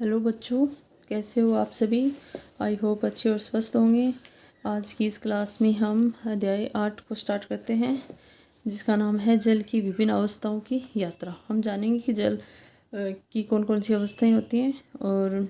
Hello बच्चों, कैसे हो आप सभी। आई होप अच्छे और स्वस्थ होंगे। आज की इस क्लास में हम अध्याय 8 को स्टार्ट करते हैं, जिसका नाम है जल की विभिन्न अवस्थाओं की यात्रा। हम जानेंगे कि जल की कौन कौन सी अवस्थाएं होती हैं, और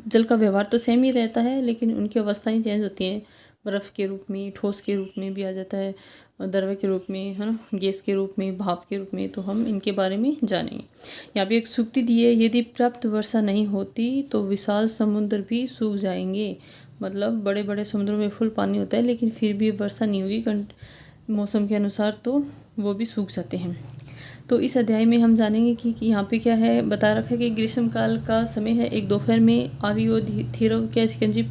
जल का व्यवहार तो सेम ही रहता है, लेकिन उनकी अवस्थाएं चेंज होती हैं। बर्फ़ के रूप में, ठोस के रूप में भी आ जाता है, द्रव्य के रूप में, है ना, गैस के रूप में, भाप के रूप में। तो हम इनके बारे में जानेंगे। यहाँ पे एक सूक्ति दी है, यदि पर्याप्त वर्षा नहीं होती तो विशाल समुद्र भी सूख जाएंगे। मतलब बड़े बड़े समुद्रों में फुल पानी होता है, लेकिन फिर भी वर्षा नहीं होगी मौसम के अनुसार, तो वो भी सूख जाते हैं। तो इस अध्याय में हम जानेंगे कि यहाँ पे क्या है, बता रखा है कि ग्रीष्म काल का समय है। एक दोपहर में आवी और थीरव क्या शिकंजी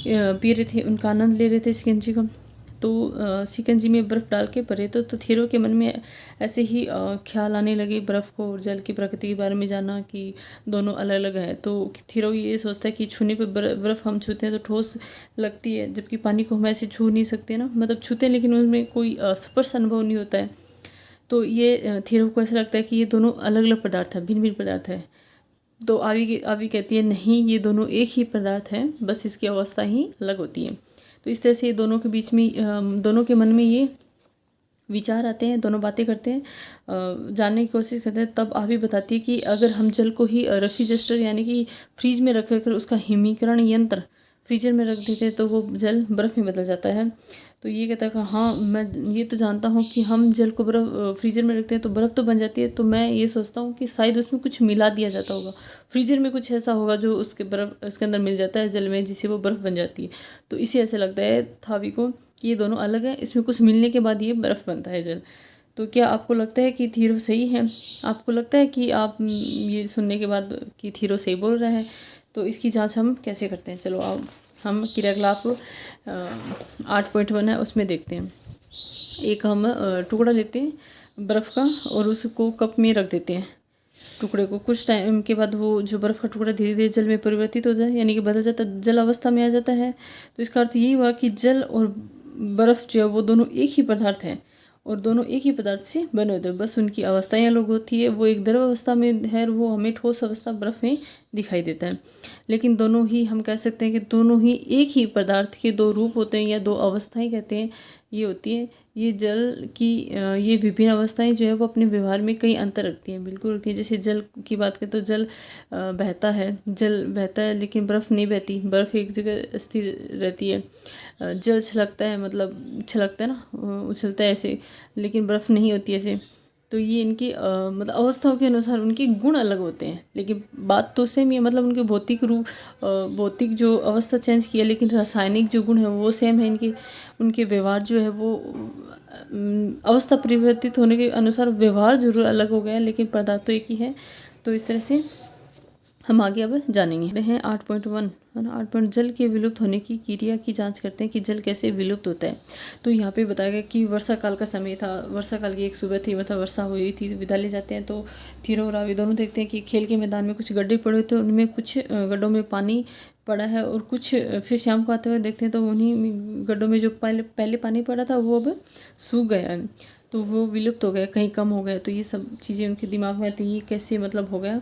पी रहे थे, उनका आनंद ले रहे थे शिकंजी का। तो शिकंजी में बर्फ़ डाल के भरे तो थीरो के मन में ऐसे ही ख्याल आने लगे, बर्फ़ को और जल की प्रकृति के बारे में जाना कि दोनों अलग अलग है। तो थीरो ये सोचता है कि छूने पे बर्फ़ हम छूते हैं तो ठोस लगती है, जबकि पानी को हम ऐसे छू नहीं सकते ना, मतलब छूते हैं लेकिन उनमें कोई स्पर्श अनुभव नहीं होता है। तो ये थीरो को ऐसा लगता है कि ये दोनों अलग अलग पदार्थ है, भिन्न भिन्न पदार्थ है। तो आवी कहती है नहीं, ये दोनों एक ही पदार्थ हैं, बस इसकी अवस्था ही अलग होती है। तो इस तरह से दोनों के बीच में, दोनों के मन में ये विचार आते हैं, दोनों बातें करते हैं, जानने की कोशिश करते हैं। तब आवी बताती है कि अगर हम जल को ही रेफ्रिजरेटर यानी कि फ्रीज में रख कर उसका हिमीकरण यंत्र फ्रीजर में रख देते हैं तो वो जल बर्फ़ में बदल जाता है। तो ये कहता है कि हाँ, मैं ये तो जानता हूँ कि हम जल को फ्रीजर में रखते हैं तो बर्फ़ तो बन जाती है। तो मैं ये सोचता हूँ कि शायद उसमें कुछ मिला दिया जाता होगा, फ्रीजर में कुछ ऐसा होगा जो उसके अंदर मिल जाता है जल में, जिससे वो बर्फ़ बन जाती है। तो इसे ऐसे लगता है थावी को कि ये दोनों अलग हैं, इसमें कुछ मिलने के बाद ये बर्फ़ बनता है जल। तो क्या आपको लगता है कि थीरो सही है? आपको लगता है कि आप ये सुनने के बाद कि थीरो सही बोल रहा है? तो इसकी जांच हम कैसे करते हैं, चलो अब हम क्रियाकलाप 8.1 है उसमें देखते हैं। एक हम टुकड़ा लेते हैं बर्फ़ का और उसको कप में रख देते हैं। टुकड़े को कुछ टाइम के बाद वो जो बर्फ़ का टुकड़ा धीरे धीरे जल में परिवर्तित हो जाए, यानी कि बदल जाता, जल अवस्था में आ जाता है। तो इसका अर्थ यही हुआ कि जल और बर्फ़ जो है वो दोनों एक ही पदार्थ हैं और दोनों एक ही पदार्थ से बने होते हैं, बस उनकी अवस्थाएं अलग होती है। वो एक द्रव अवस्था में है और वो हमें ठोस अवस्था बर्फ़ में दिखाई देता है। लेकिन दोनों ही, हम कह सकते हैं कि दोनों ही एक ही पदार्थ के दो रूप होते हैं या दो अवस्थाएं कहते हैं, ये होती है। ये जल की ये विभिन्न अवस्थाएं जो है वो अपने व्यवहार में कई अंतर रखती हैं, बिल्कुल रखती हैं। जैसे जल की बात करें तो जल बहता है, जल बहता है लेकिन बर्फ़ नहीं बहती, बर्फ़ एक जगह स्थिर रहती है। जल छलकता है, मतलब छलकता है ना, उछलता है ऐसे, लेकिन बर्फ़ नहीं होती ऐसे। तो ये इनकी मतलब अवस्थाओं के अनुसार उनके गुण अलग होते हैं, लेकिन बात तो सेम ही है। मतलब उनके भौतिक रूप, भौतिक जो अवस्था चेंज की है, लेकिन रासायनिक जो गुण है वो सेम है इनके। उनके व्यवहार जो है वो अवस्था परिवर्तित होने के अनुसार व्यवहार जरूर अलग हो गया है, लेकिन पदार्थ तो एक ही है। तो इस तरह से हम आगे अब जानेंगे हैं 8.1 है ना। 8 जल के विलुप्त होने की क्रिया की जांच करते हैं कि जल कैसे विलुप्त होता है। तो यहाँ पे बताया गया कि वर्षा काल का समय था, वर्षा काल की एक सुबह थी, मतलब वर्षा हुई थी, विदा ले जाते हैं। तो थीरो और आवी दोनों देखते हैं कि खेल के मैदान में कुछ गड्ढे पड़े हुए थे, उनमें कुछ गड्ढों में पानी पड़ा है और कुछ फिर शाम को आते हुए देखते हैं तो उन्हीं गड्ढों में जो पहले पानी पड़ा था वो अब सूख गया है, तो वो विलुप्त हो गया, कहीं कम हो गया। तो ये सब चीज़ें उनके दिमाग में आती है, ये कैसे मतलब हो गया,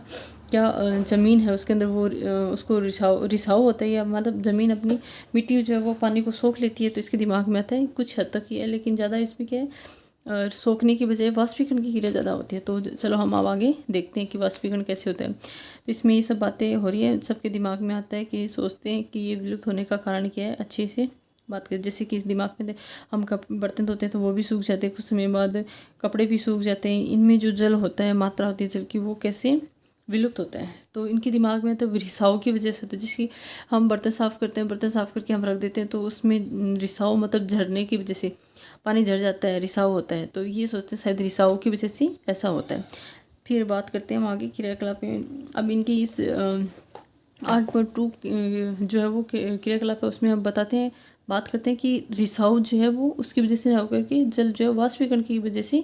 क्या ज़मीन है उसके अंदर वो उसको रिसाव होता है, या मतलब ज़मीन अपनी मिट्टी जो है वो पानी को सोख लेती है। तो इसके दिमाग में आता है कुछ हद तक ही है, लेकिन ज़्यादा इसमें क्या है, सोखने की बजाय वाष्पीकरण की क्रिया ज़्यादा होती है। तो चलो हम अब आगे देखते हैं कि वाष्पीकरण कैसे होता है। तो इसमें ये सब बातें हो रही है, सबके दिमाग में आता है कि सोचते हैं कि ये विलुप्त होने का कारण क्या है। अच्छे से बात करें, जैसे कि इस दिमाग में हम बर्तन धोते हैं तो वो भी सूख जाते हैं, कुछ समय बाद कपड़े भी सूख जाते हैं। इनमें जो जल होता है, मात्रा होती है जल की, वो कैसे विलुप्त होता है। तो इनके दिमाग में तो रिसाव की वजह से होता है। जिसकी हम बर्तन साफ़ करते हैं, बर्तन साफ़ करके हम रख देते हैं तो उसमें रिसाव, मतलब झरने की वजह से पानी झड़ जाता है, रिसाव होता है। तो ये सोचते हैं शायद रिसाव की वजह से ऐसा होता है। फिर बात करते हैं हम आगे क्रियाकलाप में। अब इनकी इस 8.2 जो है वो क्रियाकलाप है, उसमें हम बताते हैं, बात करते हैं कि रिसाव जो है वो उसकी वजह से होकर के जल जो है वाष्पीकरण की वजह से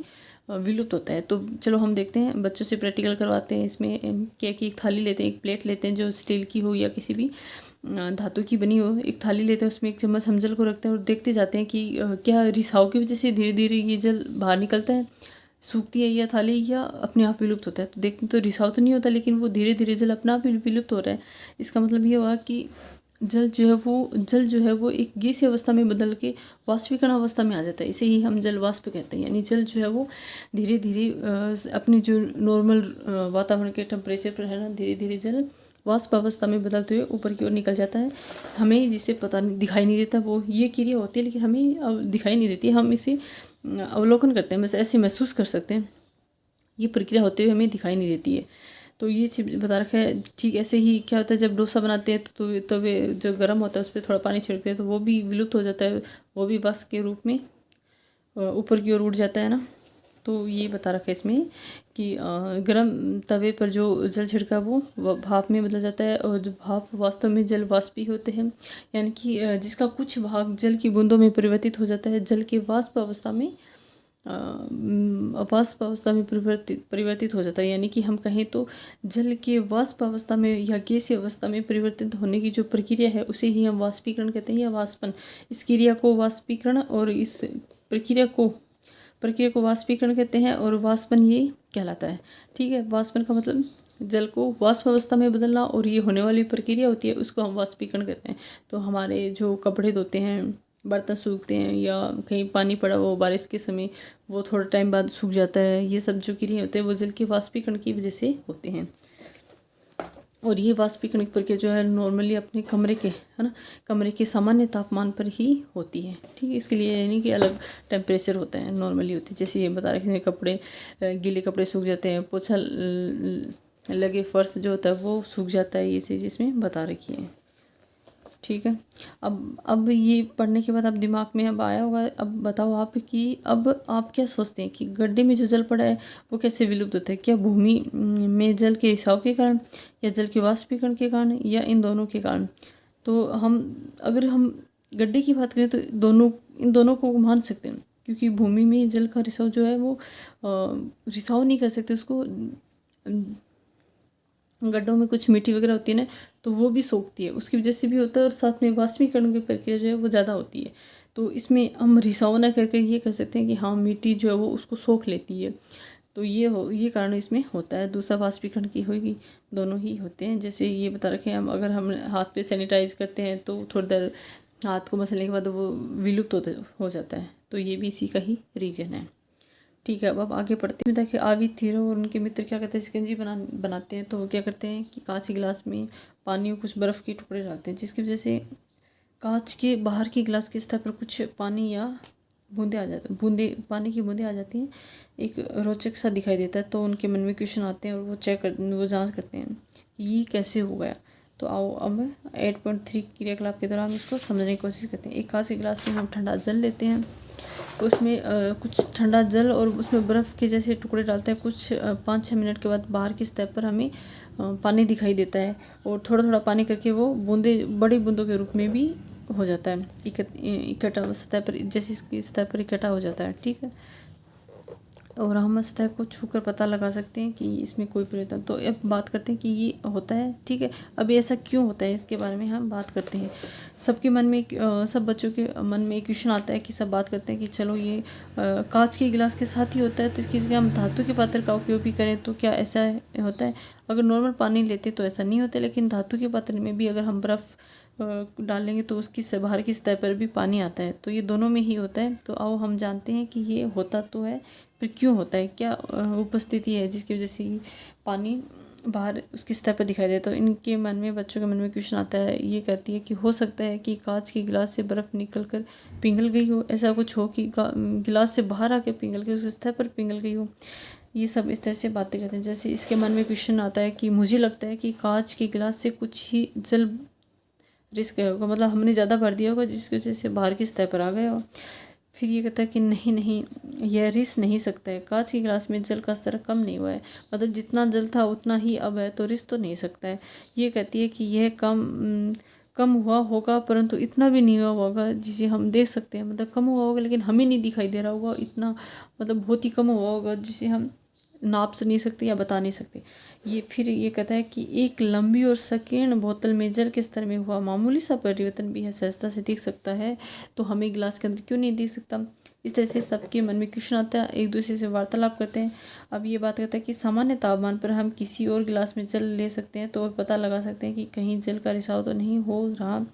विलुप्त होता है। तो चलो हम देखते हैं, बच्चों से प्रैक्टिकल करवाते हैं। इसमें क्या कि एक थाली लेते हैं, एक प्लेट लेते हैं जो स्टील की हो या किसी भी धातु की बनी हो। एक थाली लेते हैं, उसमें एक चम्मच हम जल को रखते हैं और देखते जाते हैं कि क्या रिसाव की वजह से धीरे धीरे ये जल बाहर निकलता है सूखती है या थाली या अपने आप विलुप्त होता है। तो देखते तो रिसाव तो नहीं होता, लेकिन वो धीरे धीरे जल अपने आप ही विलुप्त हो रहा है। इसका मतलब ये हुआ कि जल जो है वो एक गैसीय अवस्था में बदल के वाष्पीकरण अवस्था में आ जाता है। इसे ही हम जल वाष्प कहते हैं। यानी जल जो है वो धीरे धीरे अपनी जो नॉर्मल वातावरण के टेम्परेचर पर है ना, धीरे धीरे जल वाष्प अवस्था में बदलते हुए ऊपर की ओर निकल जाता है। हमें जिसे पता नहीं, दिखाई नहीं देता, वो ये क्रिया होती है, लेकिन हमें अब दिखाई नहीं देती। हम इसे अवलोकन करते हैं, बस ऐसे महसूस कर सकते हैं। ये प्रक्रिया होते हुए हमें दिखाई नहीं देती है। तो ये चीज़ बता रखा है। ठीक ऐसे ही क्या होता है, जब डोसा बनाते हैं तो तवे जो गर्म होता है उस पर थोड़ा पानी छिड़कते हैं तो वो भी विलुप्त हो जाता है, वो भी वाष्प के रूप में ऊपर की ओर उड़ जाता है ना। तो ये बता रखा है इसमें कि गर्म तवे पर जो जल छिड़का वो भाप में बदल जाता है, और जो भाप वास्तव में जल वाष्प ही होते हैं। यानी कि जिसका कुछ भाग जल की बूंदों में परिवर्तित हो जाता है, जल के वाष्प अवस्था में परिवर्तित हो जाता है। यानी कि हम कहें तो जल के वाष्प अवस्था में या गैसीय अवस्था में परिवर्तित होने की जो प्रक्रिया है उसे ही हम वाष्पीकरण कहते हैं या वाष्पन। इस क्रिया को वाष्पीकरण और इस प्रक्रिया को वाष्पीकरण कहते हैं, और वाष्पन ये कहलाता है। ठीक है, वाष्पन का मतलब जल को वाष्प अवस्था में बदलना, और ये होने वाली प्रक्रिया होती है उसको हम वाष्पीकरण कहते हैं। तो हमारे जो कपड़े धोते हैं, बर्तन सूखते हैं, या कहीं पानी पड़ा वो बारिश के समय वो थोड़ा टाइम बाद सूख जाता है, ये सब जो क्रिया होते हैं वो जल के वाष्पीकरण की वजह से होते हैं। और ये वाष्पीकरण की प्रक्रिया जो है नॉर्मली अपने कमरे के सामान्य तापमान पर ही होती है। ठीक है, इसके लिए यानी कि अलग टेम्परेचर होता है, नॉर्मली होती है। जैसे ये बता रहे हैं, कपड़े गीले कपड़े सूख जाते हैं, पोछा लगे फर्श जो होता है वो सूख जाता है, ये चीज़ इसमें बता रखी है। ठीक है, अब ये पढ़ने के बाद अब दिमाग में अब आया होगा। अब बताओ आप कि अब आप क्या सोचते हैं कि गड्ढे में जो जल पड़ा है वो कैसे विलुप्त होता है? क्या भूमि में जल के रिसाव के कारण, या जल के वाष्पीकरण के कारण, या इन दोनों के कारण? तो अगर हम गड्ढे की बात करें तो इन दोनों को मान सकते हैं, क्योंकि भूमि में जल का रिसाव जो है वो रिसाव नहीं कर सकते उसको। गड्ढों में कुछ मिट्टी वगैरह होती है ना, तो वो भी सोखती है, उसकी वजह से भी होता है, और साथ में वाष्पीकरण की प्रक्रिया जो है वो ज़्यादा होती है। तो इसमें हम रिसाव ना करके ये कह सकते हैं कि हाँ, मिट्टी जो है वो उसको सोख लेती है। तो ये कारण इसमें होता है। दूसरा वाष्पीकरण की होगी, दोनों ही होते हैं। जैसे ये बता रखे हैं, अगर हम हाथ पे सैनिटाइज करते हैं तो थोड़ी देर हाथ को मसलने के बाद वो विलुप्त हो जाता है। तो ये भी इसी का ही रीजन है। ठीक है, अब आगे बढ़ते हैं। देखिए, आवी थीरो और उनके मित्र क्या करते हैं, शिकंजी बनाते हैं। तो वो क्या करते हैं कि कांच के गिलास में पानी और कुछ बर्फ़ के टुकड़े डालते हैं, जिसकी वजह से कांच के बाहर के गिलास के सतह पर कुछ पानी या पानी की बूंदें आ जाती हैं। एक रोचक सा दिखाई देता है। तो उनके मन में क्वेश्चन आते हैं और वो जांच करते हैं ये कैसे हो गया। तो आओ अब 8.3 क्रियाकलाप के दौरान इसको समझने की कोशिश करते हैं। एक कांच के गिलास में हम ठंडा जल लेते हैं, उसमें कुछ ठंडा जल और उसमें बर्फ़ के जैसे टुकड़े डालते हैं। कुछ 5-6 मिनट के बाद बाहर की सतह पर हमें पानी दिखाई देता है, और थोड़ा थोड़ा पानी करके वो बड़ी बूंदों के रूप में भी हो जाता है, इकट्ठा सतह पर, जैसे इसकी सतह पर इकट्ठा हो जाता है। ठीक है, और हम सतह को छूकर पता लगा सकते हैं कि इसमें कोई परिवर्तन। तो अब बात करते हैं कि ये होता है। ठीक है, अब ऐसा क्यों होता है इसके बारे में हम बात करते हैं। सब बच्चों के मन में एक क्वेश्चन आता है कि सब बात करते हैं कि चलो ये कांच के गिलास के साथ ही होता है, तो इसकी जगह हम धातु के पात्र का उपयोग भी करें तो क्या ऐसा होता है? अगर नॉर्मल पानी लेते तो ऐसा नहीं होता, लेकिन धातु के पात्र में भी अगर हम बर्फ़ डालेंगे तो उसकी बाहर की सतह पर भी पानी आता है। तो ये दोनों में ही होता है। तो आओ हम जानते हैं कि ये होता तो है, फिर क्यों होता है, क्या उपस्थिति है जिसकी वजह से पानी बाहर उसकी सतह पर दिखाई देता है। तो इनके मन में, बच्चों के मन में क्वेश्चन आता है, ये कहती है कि हो सकता है कि कांच के गिलास से बर्फ़ निकल कर पिघल गई हो, ऐसा कुछ हो कि गिलास से बाहर आके पिघल गई, उस सतह पर पिघल गई हो। ये सब इस तरह से बातें करते हैं। जैसे इसके मन में क्वेश्चन आता है कि मुझे लगता है कि कांच के गिलास से कुछ ही जल रिस गया होगा, मतलब हमने ज़्यादा भर दिया होगा जिसकी वजह से बाहर की सतह पर आ गया हो। फिर ये कहता है कि नहीं, यह रिस नहीं सकता है, कांच के गिलास में जल का स्तर कम नहीं हुआ है, मतलब जितना जल था उतना ही अब है, तो रिस तो नहीं सकता है। ये कहती है कि यह कम हुआ होगा, परंतु इतना भी नहीं हुआ होगा जिसे हम देख सकते हैं, मतलब कम हुआ होगा लेकिन हमें नहीं दिखाई दे रहा होगा इतना, मतलब बहुत ही कम हुआ होगा जिसे हम नाप से नहीं सकते या बता नहीं सकते। ये कहता है कि एक लंबी और संकीर्ण बोतल में जल के स्तर में हुआ मामूली सा परिवर्तन भी है सहजता से दिख सकता है, तो हमें गिलास के अंदर क्यों नहीं दिख सकता? इस तरह से सबके मन में क्वेश्चन आता है, एक दूसरे से वार्तालाप करते हैं। अब ये बात करता है कि सामान्य तापमान पर हम किसी और गिलास में जल ले सकते हैं तो और पता लगा सकते हैं कि कहीं जल का रिसाव तो नहीं हो रहा।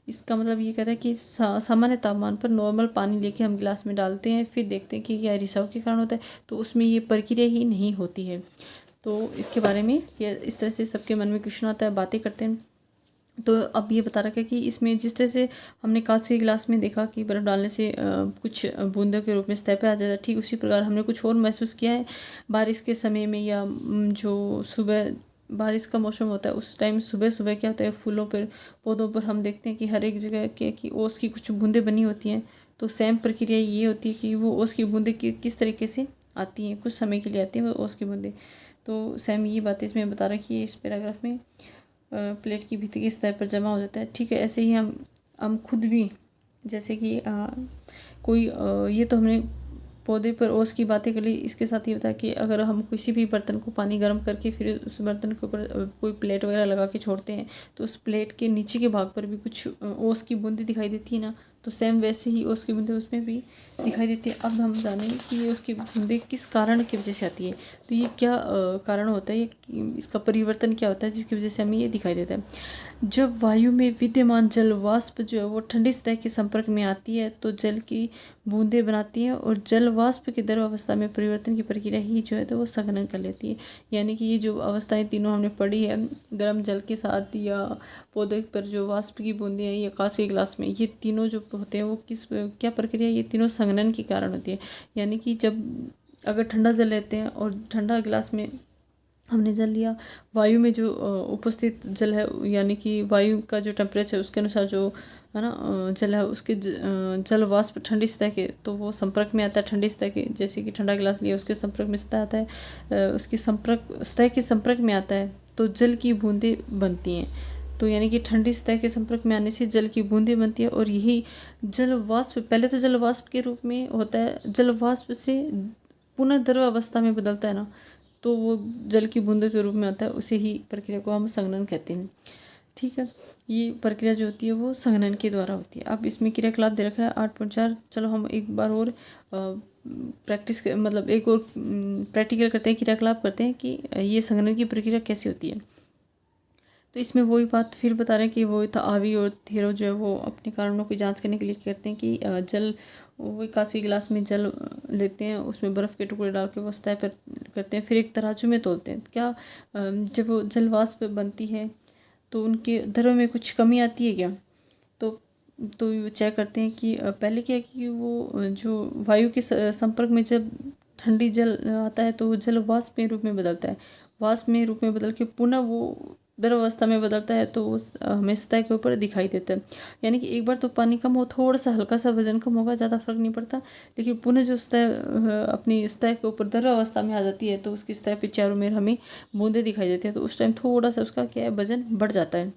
इसका मतलब ये कहता है कि सामान्य तापमान पर नॉर्मल पानी लेके हम गिलास में डालते हैं, फिर देखते हैं कि क्या रिसाव के कारण होता है, तो उसमें ये प्रक्रिया ही नहीं होती है। तो इसके बारे में ये इस तरह से सबके मन में क्वेश्चन आता है, बातें करते हैं। तो अब ये बता रखा है कि इसमें जिस तरह से हमने कांच के गिलास में देखा कि बर्फ़ डालने से कुछ बूंदों के रूप में सतह पे आ जाता है, ठीक उसी प्रकार हमने कुछ और महसूस किया है बारिश के समय में, या जो सुबह बारिश का मौसम होता है उस टाइम सुबह सुबह क्या होता है, फूलों पर पौधों पर हम देखते हैं कि हर एक जगह क्या कि ओस की कुछ बूंदें बनी होती हैं। तो सेम प्रक्रिया ये होती है कि वो ओस की बूंदें किस तरीके से आती हैं, कुछ समय के लिए आती हैं वो ओस की बूंदें। तो सेम ये बातें इसमें बता रखी है इस पैराग्राफ में। प्लेट की भीतर के सतह पर जमा हो जाता है, ठीक है। ऐसे ही हम खुद भी जैसे कि कोई ये तो हमने पौधे पर ओस की बातें कर ली। इसके साथ ये बताया कि अगर हम किसी भी बर्तन को पानी गर्म करके फिर उस बर्तन के ऊपर कोई प्लेट वगैरह लगा के छोड़ते हैं तो उस प्लेट के नीचे के भाग पर भी कुछ ओस की बूंदें दिखाई देती है ना, तो सेम वैसे ही ओस की बूंदें उसमें भी दिखाई देती है। अब हम जानेंगे कि ये ओस की बूंदें किस कारण की वजह से आती है, तो ये क्या कारण होता है, इसका परिवर्तन क्या होता है जिसकी वजह से हमें ये दिखाई देता है। जब वायु में विद्यमान जल वाष्प जो है वो ठंडी सतह के संपर्क में आती है तो जल की बूंदें बनाती हैं, और जल वाष्प की द्रव अवस्था में परिवर्तन की प्रक्रिया ही जो है तो वो संघनन कर लेती है। यानी कि ये जो अवस्थाएं तीनों हमने पढ़ी है, गर्म जल के साथ या पौधे पर जो वाष्प की बूंदें हैं या कांच के गिलास में, ये तीनों जो होते हैं वो क्या प्रक्रिया, ये तीनों संघनन के कारण होती है। यानी कि जब अगर ठंडा जल लेते हैं और ठंडा गिलास में हमने जल लिया, वायु में जो उपस्थित जल है यानी कि वायु का जो टेम्परेचर है उसके अनुसार जो है ना जल है उसके जल वाष्प ठंडी सतह के तो वो संपर्क में आता है ठंडी सतह के, जैसे कि ठंडा गिलास लिया उसके संपर्क में सतह आता है, उसकी सतह के संपर्क में आता है तो जल की बूंदें बनती हैं। तो यानी कि ठंडी सतह के संपर्क में आने से जल की बूंदें बनती है, और यही जल वाष्प पहले तो जल वाष्प के रूप में होता है, जल वाष्प से पुनः द्रव अवस्था में बदलता है ना, तो वो जल की बूंदों के रूप में आता है, उसे ही प्रक्रिया को हम संघनन कहते हैं। ठीक है, ये प्रक्रिया जो होती है वो संघनन के द्वारा होती है। अब इसमें क्रियाकलाप दे रखा है 8.4। चलो हम एक बार और प्रैक्टिस मतलब एक और प्रैक्टिकल करते हैं, क्रियाकलाप करते हैं कि ये संघनन की प्रक्रिया कैसी होती है। तो इसमें वही बात फिर बता रहे हैं कि वो आवी और थेरो जो है वो अपने कारणों की जांच करने के लिए कहते हैं कि जल वही कांच के गिलास में जल लेते हैं, उसमें बर्फ़ के टुकड़े डाल के वो सतह पर करते हैं, फिर एक तराजू में तोलते हैं। क्या जब वो जल वाष्प बनती है तो उनके द्रव्य में कुछ कमी आती है क्या, तो चेक करते हैं कि पहले क्या है कि वो जो वायु के संपर्क में जब ठंडी जल आता है तो वो जल वाष्प के रूप में बदलता है, वाष्प में रूप में बदल के पुनः वो द्रव अवस्था में बदलता है, तो वो हमें सतह के ऊपर दिखाई देता है। यानी कि एक बार तो पानी कम हो, थोड़ा सा हल्का सा वजन कम होगा, ज़्यादा फर्क नहीं पड़ता, लेकिन पुनः जो सतह अपनी सतह के ऊपर द्रव अवस्था में आ जाती है तो उसकी सतह पे चारों में हमें बूंदें दिखाई देती हैं, तो उस टाइम थोड़ा सा उसका क्या है वजन बढ़ जाता है।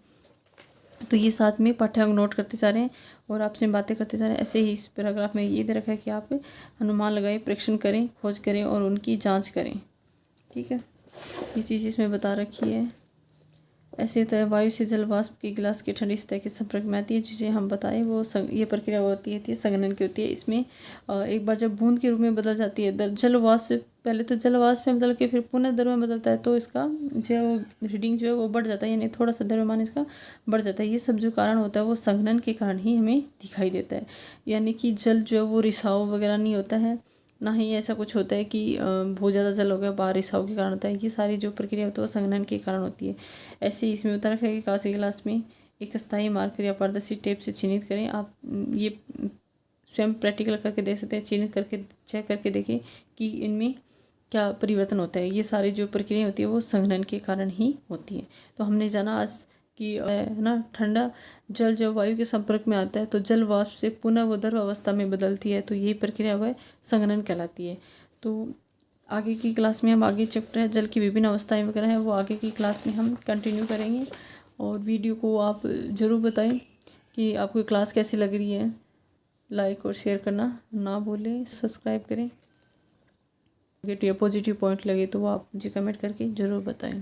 तो ये साथ में पाठ्यांक नोट करते जा रहे हैं और आपसे बातें करते जा रहे हैं। ऐसे ही इस पैराग्राफ में ये दे रखा है कि आप अनुमान लगाएं, परीक्षण करें, खोज करें और उनकी जांच करें। ठीक है, ये चीज़ इसमें बता रखी है। ऐसे होता है, वायु से जल वाष्प की गिलास की ठंडी सतह के संपर्क में आती है, जिसे हम बताएं वो ये प्रक्रिया होती है संघनन की होती है। इसमें एक बार जब बूंद के रूप में बदल जाती है जल वाष्प, पहले तो जल वाष्प में बदल के फिर पुनः द्रव में बदलता है, तो इसका जो है रीडिंग जो है वो बढ़ जाता है, यानी थोड़ा सा द्रव्यमान इसका बढ़ जाता है। ये सब जो कारण होता है वो संघनन के कारण ही हमें दिखाई देता है। यानी कि जल जो है वो रिसाव वगैरह नहीं होता है, ना ही ऐसा कुछ होता है कि बहुत ज़्यादा जल हो गया बाहर रिसाव के कारण होता है। ये सारी जो प्रक्रिया होती है वो संघनन के कारण होती है। ऐसे ही इसमें बता रखा है कि कांच के गिलास में एक स्थायी मार्कर या पारदर्शी टेप से चिन्हित करें। आप ये स्वयं प्रैक्टिकल करके देख सकते हैं, चिन्हित करके चेक करके देखें कि इनमें क्या परिवर्तन होता है। ये सारी जो प्रक्रिया होती है वो संघनन के कारण ही होती है। तो हमने जाना आज कि है ना, ठंडा जल जब वायु के संपर्क में आता है तो जल वाष्प से पुनः वो द्रव अवस्था में बदलती है, तो यही प्रक्रिया वह संघनन कहलाती है। तो आगे की क्लास में हम आगे चैप्टर है जल की विभिन्न अवस्थाएं वगैरह हैं वो आगे की क्लास में हम कंटिन्यू करेंगे। और वीडियो को आप ज़रूर बताएं कि आपको क्लास कैसी लग रही है। लाइक और शेयर करना ना भूलें, सब्सक्राइब करें। नेगेटिव या पॉजिटिव पॉइंट लगे तो वो आप मुझे कमेंट करके ज़रूर बताएं।